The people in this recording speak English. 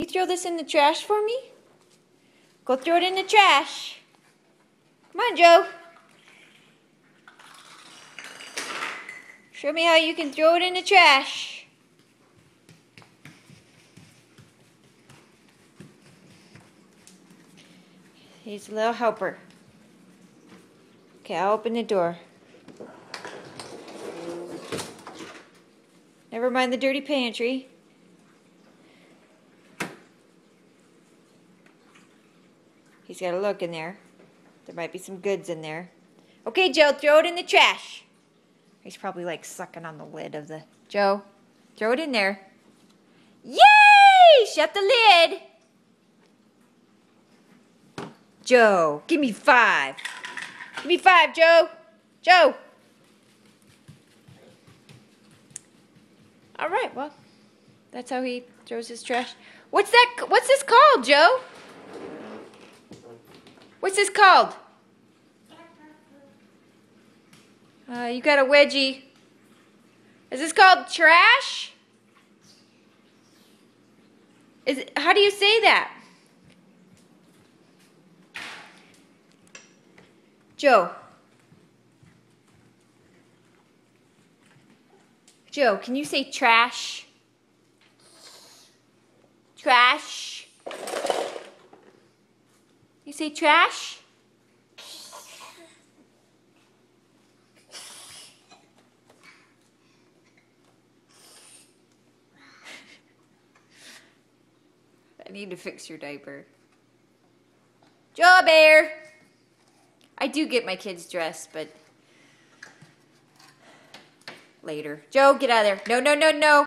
throw this in the trash for me? Go throw it in the trash. Come on, Joe. Show me how you can throw it in the trash. He's a little helper. Okay, I'll open the door. Never mind the dirty pantry. He's got to look in there. There might be some goods in there. Okay, Joe, throw it in the trash. He's probably like sucking on the lid of the... Joe, throw it in there. Yay! Shut the lid. Joe, give me 5. Give me 5, Joe. Joe. All right, well, that's how he throws his trash. What's this called, Joe? What's this called? You got a wedgie. Is this called trash? How do you say that? Joe. Joe, can you say trash? Trash. You say trash? I need to fix your diaper. Joe Bear! I do get my kids dressed, but later. Joe, get out of there. No, no, no, no.